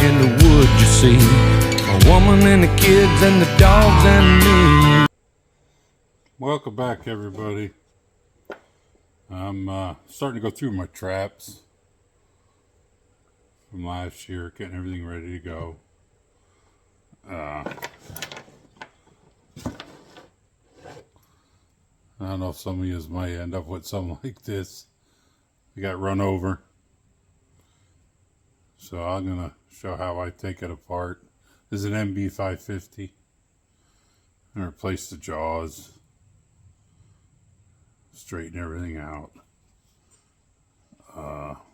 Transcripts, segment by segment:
in the woods, you see. A woman and the kids and the dogs and me. Welcome back, everybody. I'm starting to go through my traps from last year, getting everything ready to go. I don't know if some of you might end up with something like this. I got run over. So I'm going to show how I take it apart. This is an MB550. I'm going to replace the jaws. Straighten everything out.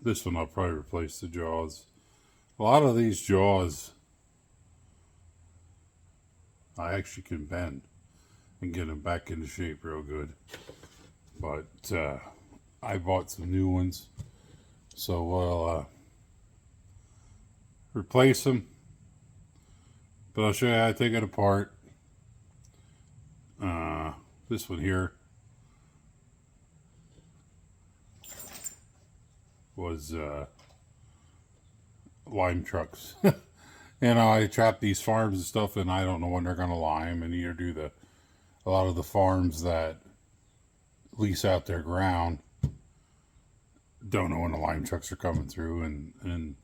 This one I'll probably replace the jaws. A lot of these jaws I actually can bend and get them back into shape real good. But I bought some new ones, so we'll replace them. But I'll show you how I take it apart. This one here was lime trucks. You know, I trap these farms and stuff, and I don't know when they're going to lime, and either do a lot of the farms that lease out their ground don't know when the lime trucks are coming through, and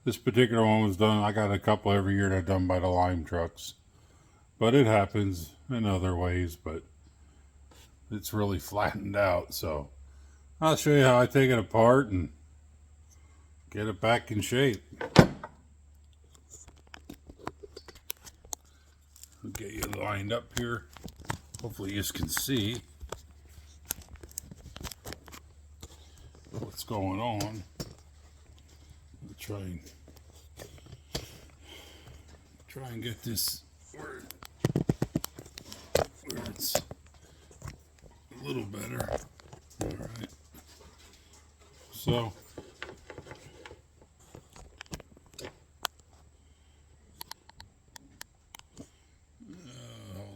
this particular one was done. I got a couple every year that are done by the lime trucks, but it happens in other ways, but it's really flattened out. So I'll show you how I take it apart and get it back in shape. I'll get you lined up here. Hopefully you can see what's going on. I'll try and get this where it's a little better. All right. So hold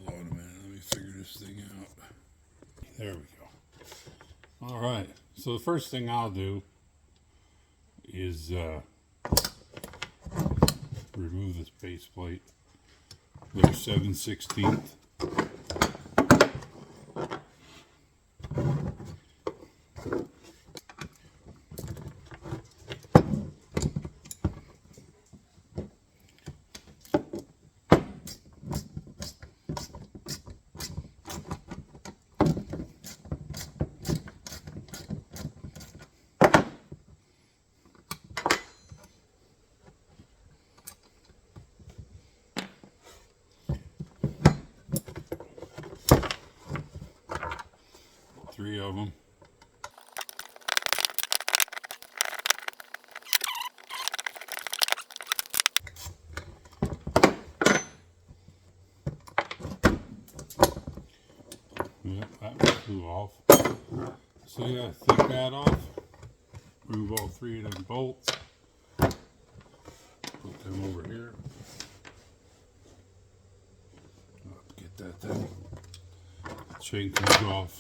on a minute. Let me figure this thing out. There we go. All right. So the first thing I'll do is remove this base plate. There's 7/16. Three of them. Yep, that flew off. So you gotta take that off. Remove all three of them bolts. Put them over here. Get that thing. Chain comes off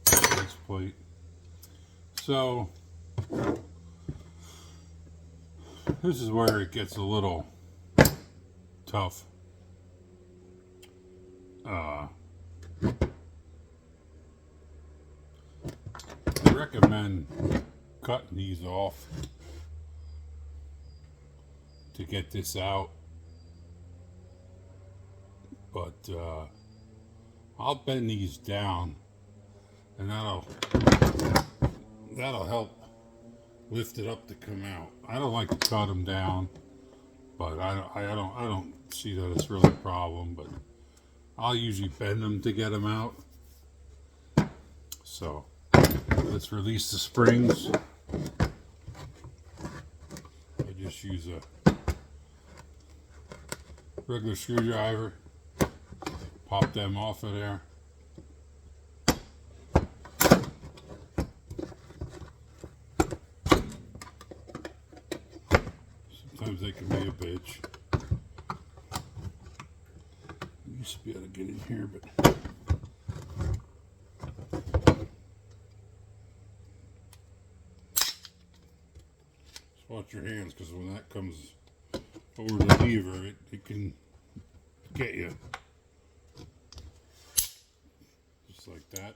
this plate. So this is where it gets a little tough. I recommend cutting these off to get this out, but I'll bend these down, and that'll help lift it up to come out. I don't like to cut them down, but I don't see that it's really a problem. But I'll usually bend them to get them out. So let's release the springs. I just use a regular screwdriver. Pop them off of there. Sometimes they can be a bitch. I used to be able to get in here, but just watch your hands, because when that comes over the lever, it can get you. Just like that.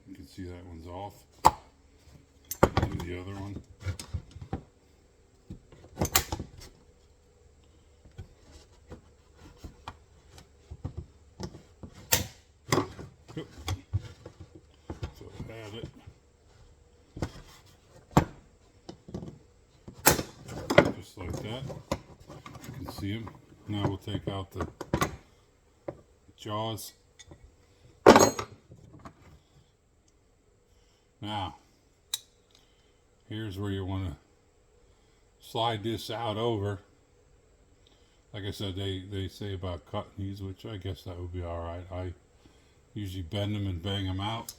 You can see that one's off. Do the other one. So I have it. Just like that. You can see them. Now we'll take out the jaws. Now, here's where you want to slide this out over. Like I said, they say about cutting these, which I guess that would be alright. I usually bend them and bang them out.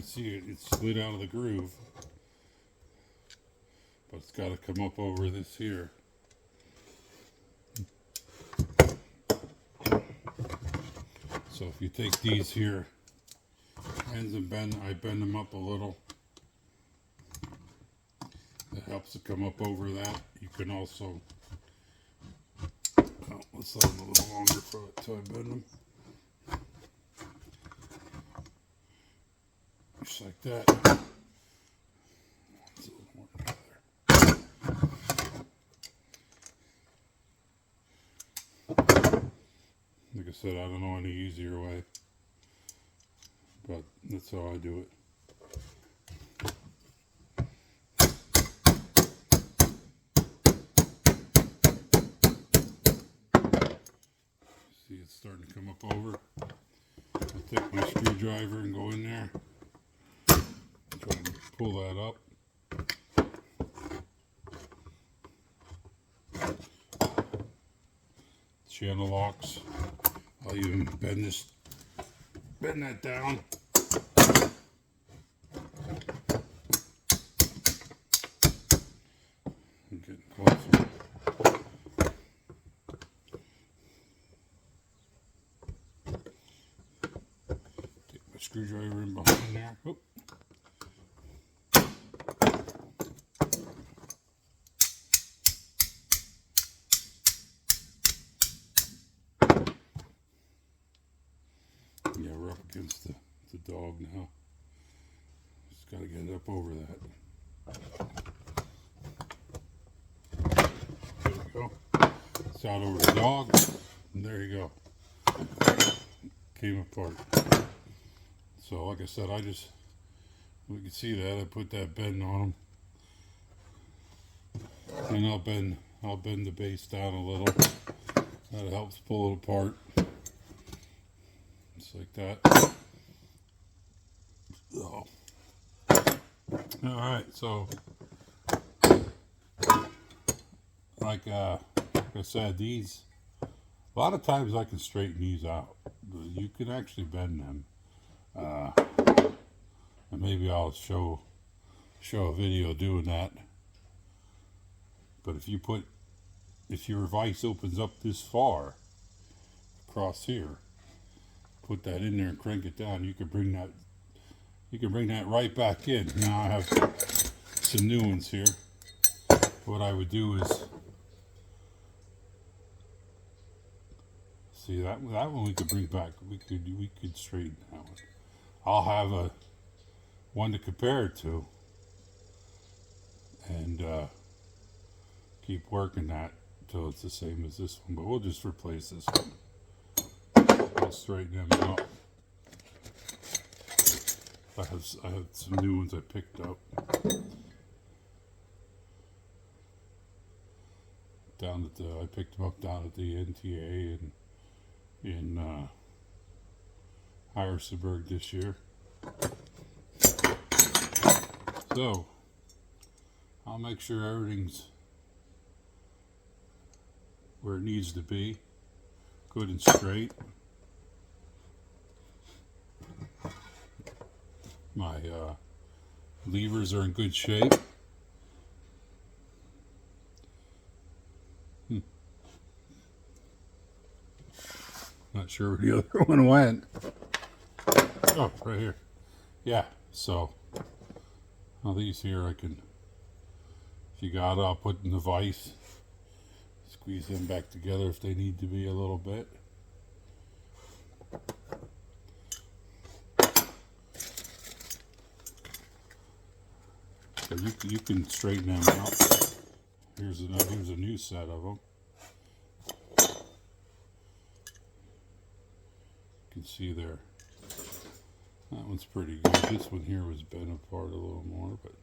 See it slid out of the groove, but it's got to come up over this here. So if you take these here ends and I bend them up a little. That helps to come up over that. You can also, let's let them a little longer for it till I bend them. Just like that. It's a little more together. Like I said, I don't know any easier way, but that's how I do it. See, it's starting to come up over. I'll take my screwdriver and go in there. Try and pull that up. Channel locks. I'll even bend that down. I'm getting closer. Take my screwdriver in behind there. Oh. Yeah, we're up against the dog now. Just got to get it up over that. There we go. It's out over the dog. And there you go. Came apart. So like I said, we can see that. I put that bend on them. And I'll bend the base down a little. That helps pull it apart. Just like that. Oh. Alright, so like I said, these a lot of times I can straighten these out. You can actually bend them. And maybe I'll show a video doing that. But if your vise opens up this far across here, put that in there and crank it down, you can bring that right back in. Now I have some new ones here. What I would do is, see that one we could bring back. We could straighten that one. I'll have one to compare it to, and keep working that until it's the same as this one. But we'll just replace this one. I'll straighten them out. I have some new ones I picked up. I picked them up down at the NTA in Harrisonburg this year. So I'll make sure everything's where it needs to be, good and straight. My Levers are in good shape. Not sure where the other one went. Oh, right here. Yeah, so now these here I can, if you got it, I'll put in the vise. Squeeze them back together if they need to be a little bit. So you can straighten them out. Here's a new set of them. You can see there. That one's pretty good. This one here was bent apart a little more, but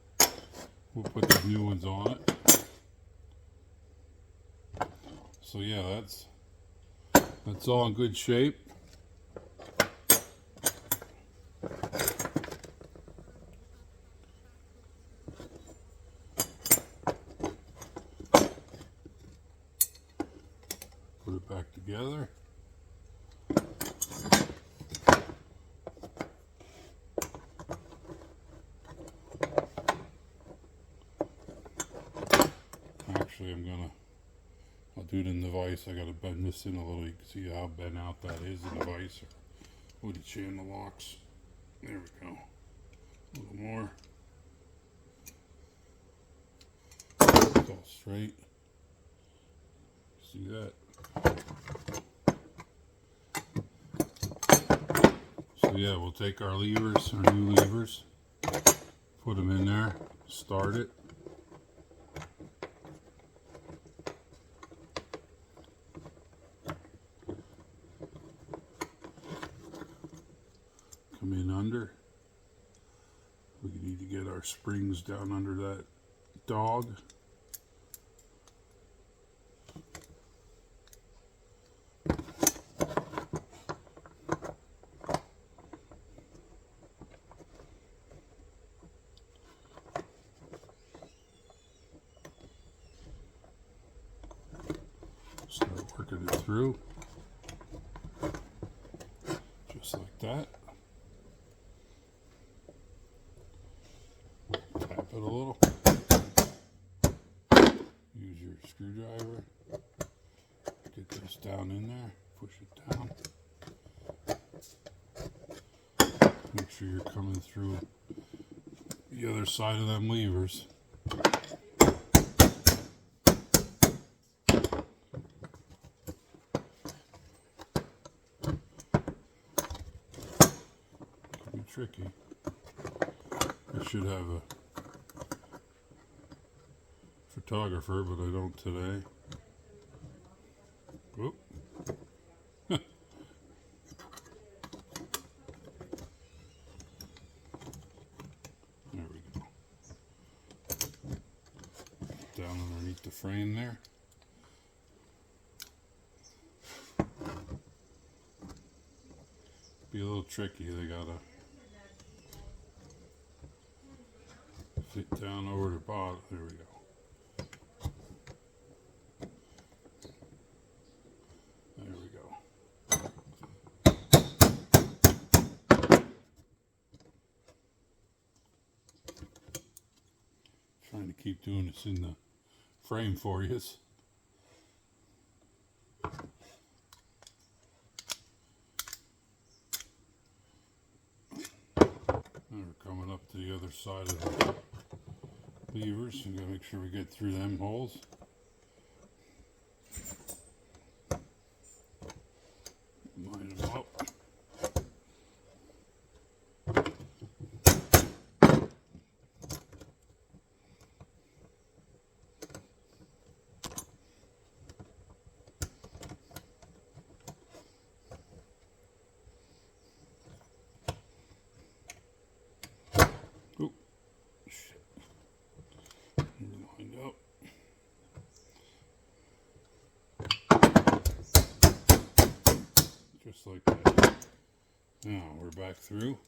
we'll put the new ones on it. So yeah, that's all in good shape. Put it back together. Actually, I'll do it in the vise. I gotta bend this in a little. You can see how bent out that is in the vise with the channel locks. There we go. A little more. It's all straight. See that? So yeah, we'll take our levers, our new levers, put them in there, start it. Come in under. We need to get our springs down under that dog. Start working it through. Just like that. Tap it a little. Use your screwdriver. Get this down in there. Push it down. Make sure you're coming through the other side of them levers. Could be tricky. I should have a photographer, but I don't today. Whoop. There we go. Down underneath the frame there. Be a little tricky. They gotta fit down over the bottom. There we go. There we go. Trying to keep doing this in the frame for you. Now we're coming up to the other side of the levers. We gotta make sure we get through them holes. Line them up. Oh, shit. Lined up. Just like that. Now we're back through.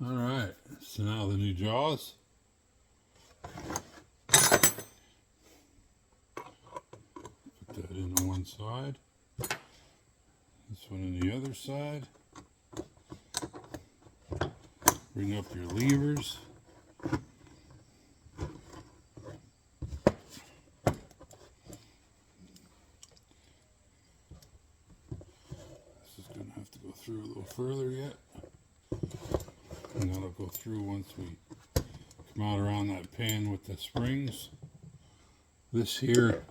Alright, so now the new jaws. Put that in on one side. This one on the other side. Bring up your levers. This is going to have to go through a little further yet. And that'll go through once we come out around that pin with the springs. This here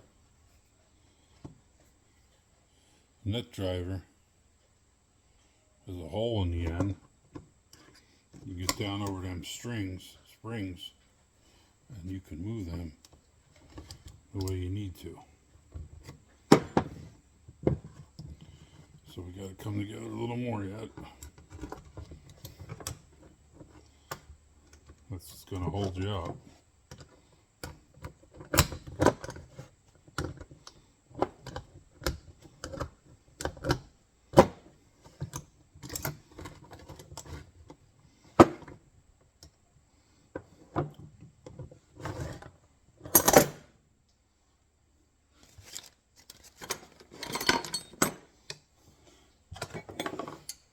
nut driver has a hole in the end. You get down over them springs, and you can move them the way you need to. So we got to come together a little more yet. That's just going to hold you up.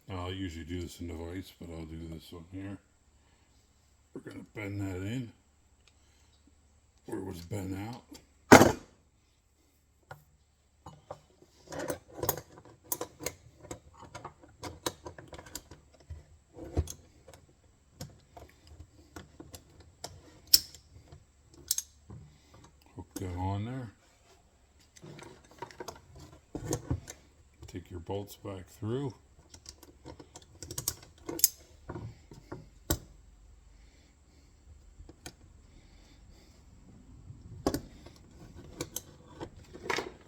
I'll usually do this in the vise, but I'll do this one here. We're going to bend that in where it was bent out. Hook that on there. Take your bolts back through.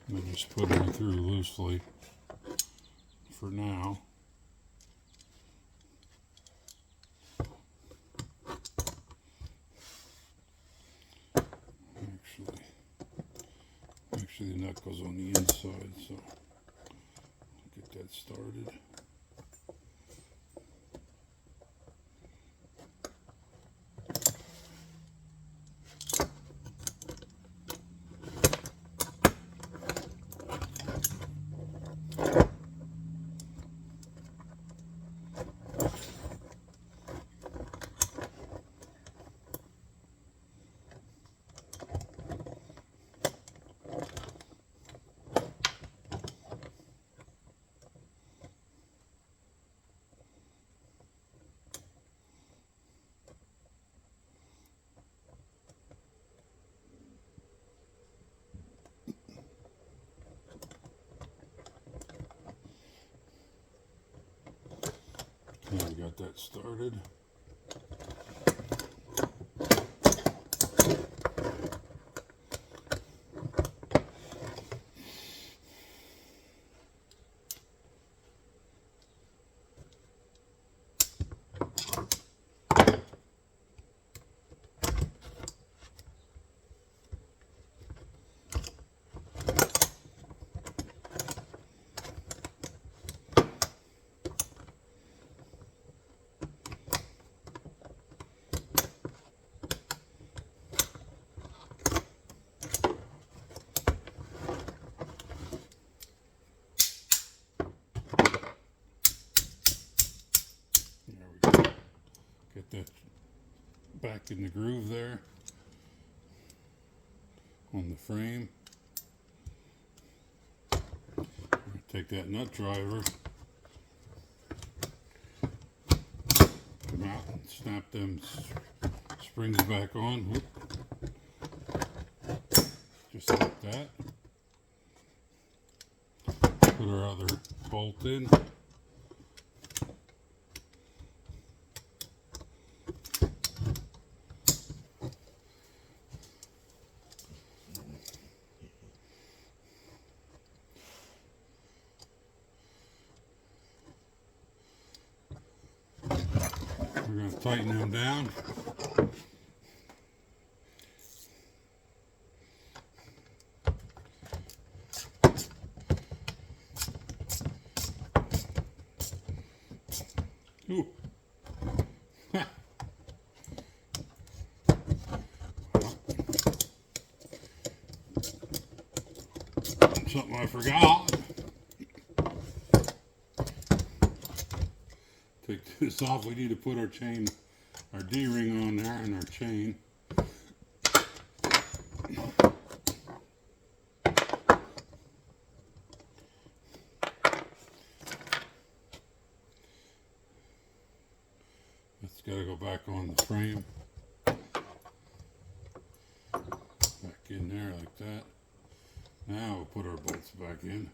And just put them through loosely for now. Actually the nut goes on the inside, so get that started. Now we got that started. Get that back in the groove there on the frame. Take that nut driver, come out and snap them springs back on. Whoop. Just like that. Put our other bolt in. We're going to tighten them down. Ooh. Something I forgot. Take this off. We need to put our chain our D-ring on there and our chain. It's got to go back on the frame. Back in there like that. Now we'll put our bolts back in.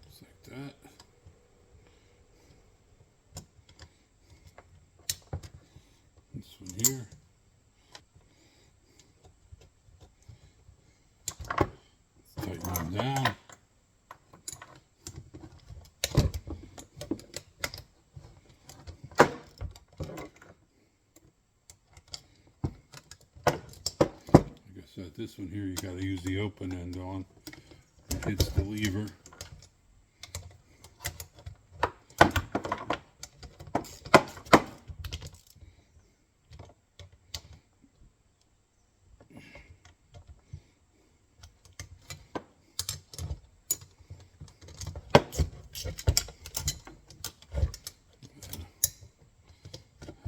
Just like that. This one here. Let's tighten them down. Like I said, this one here you got to use the open end on. It hits the lever.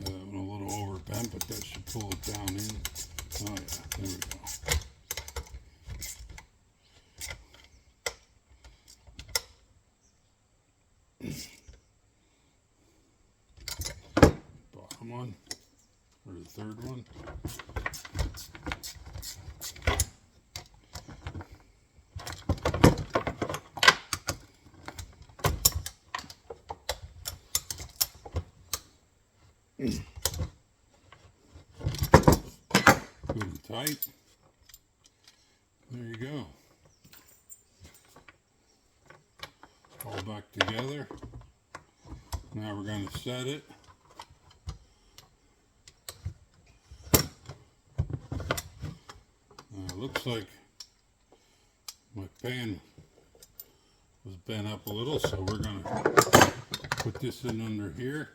That one a little overbent, but that should pull it down in. Oh yeah, there we go. Bottom one, or the third one. Good and tight. There you go. All back together. Now we're going to set it. It looks like my pan was bent up a little, so we're going to put this in under here.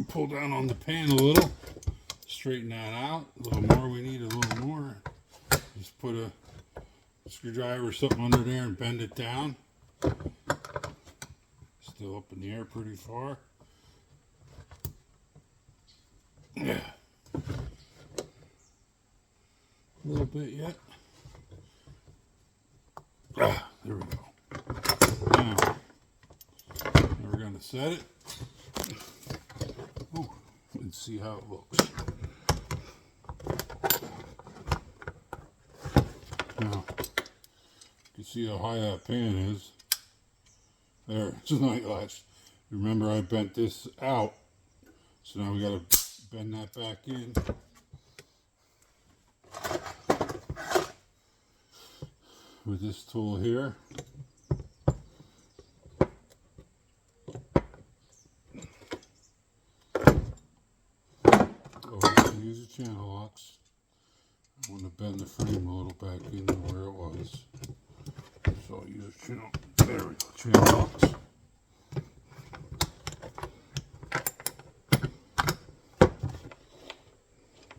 Pull down on the pan a little. Straighten that out. A little more, we need a little more. Just put a screwdriver or something under there and bend it down. Still up in the air pretty far. Yeah. A little bit yet. Ah, there we go. Now we're going to set it. Ooh, and see how it looks. Now, you can see how high that pan is. There, it's a night latch. Remember, I bent this out, so now we got to bend that back in. With this tool here. Use the channel locks. I want to bend the frame a little back into where it was. So I'll use channel. There we go. Channel locks.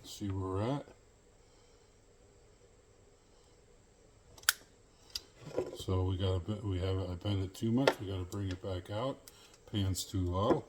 See where we're at. So we got to I bent it too much. We got to bring it back out. Pan's too low.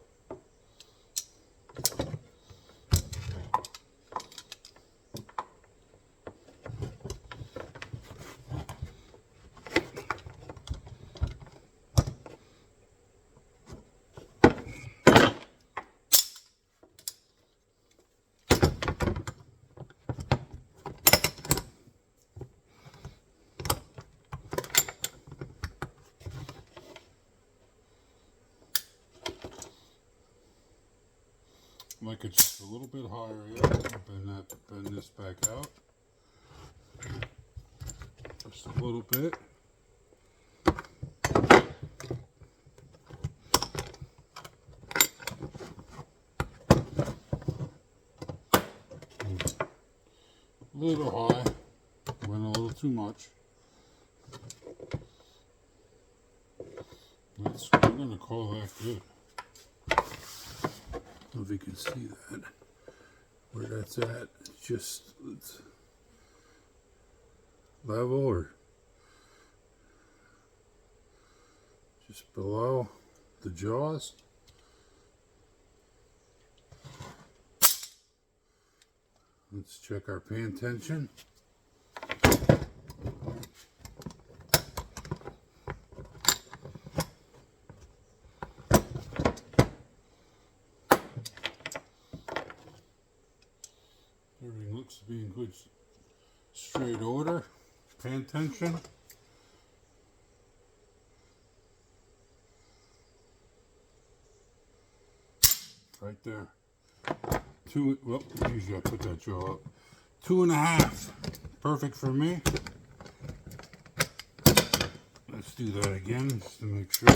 Like it's just a little bit higher yet. Bend this back out. Just a little bit. little high. Went a little too much. I'm going to call that good. I don't know if you can see that. Where that's at. It's level or just below the jaws. Let's check our pan tension. Everything looks to be in good straight order. Pan tension. Right there. Well, usually I put that jaw up. 2.5. Perfect for me. Let's do that again just to make sure.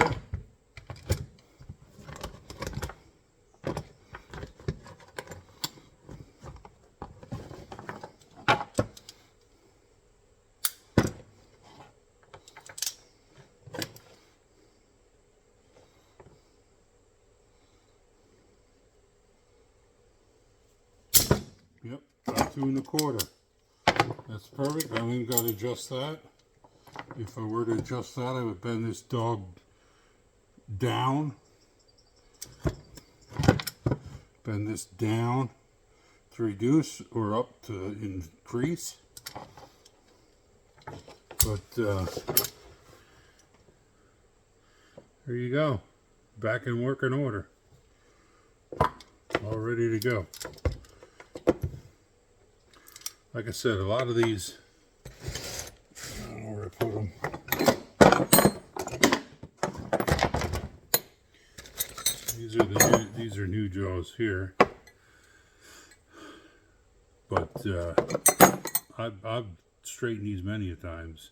Yep, 2.25. That's perfect. I only got to adjust that. If I were to adjust that, I would bend this dog down. Bend this down to reduce or up to increase. But there you go. Back in working order. All ready to go. Like I said, a lot of these, I don't know where I put them. These are new jaws here, but I've straightened these many a times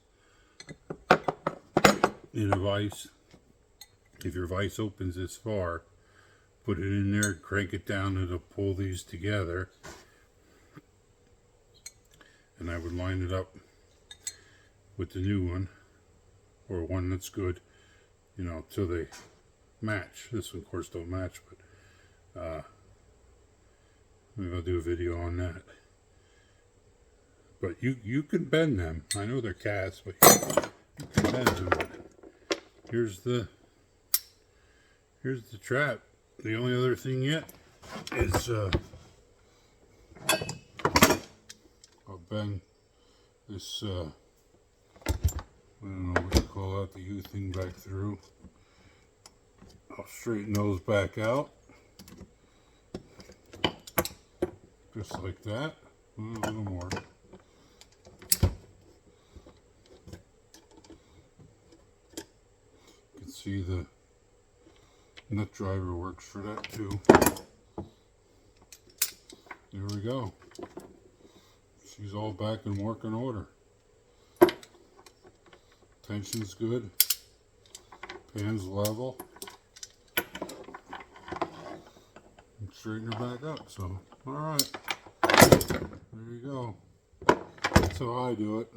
in a vise. If your vise opens this far, put it in there, crank it down, and it'll pull these together. And I would line it up with the new one, or one that's good, you know, till they match. This one, of course, don't match, but maybe I'll do a video on that. But you can bend them. I know they're cast, but you can bend them. Here's the trap. The only other thing yet is I'll bend this, I don't know what you call that, the U thing back through. I'll straighten those back out. Just like that. A little more. You can see the nut driver works for that too. There we go. She's all back in working order. Tension's good. Pan's level. And straighten her back up. So, alright. There you go. That's how I do it.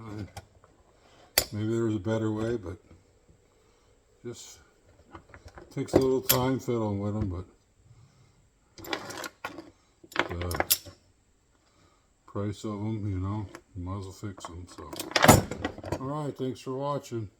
Maybe there's a better way, but just takes a little time fiddling with them, but price of them, you know, you might as well fix them. So, alright, thanks for watching.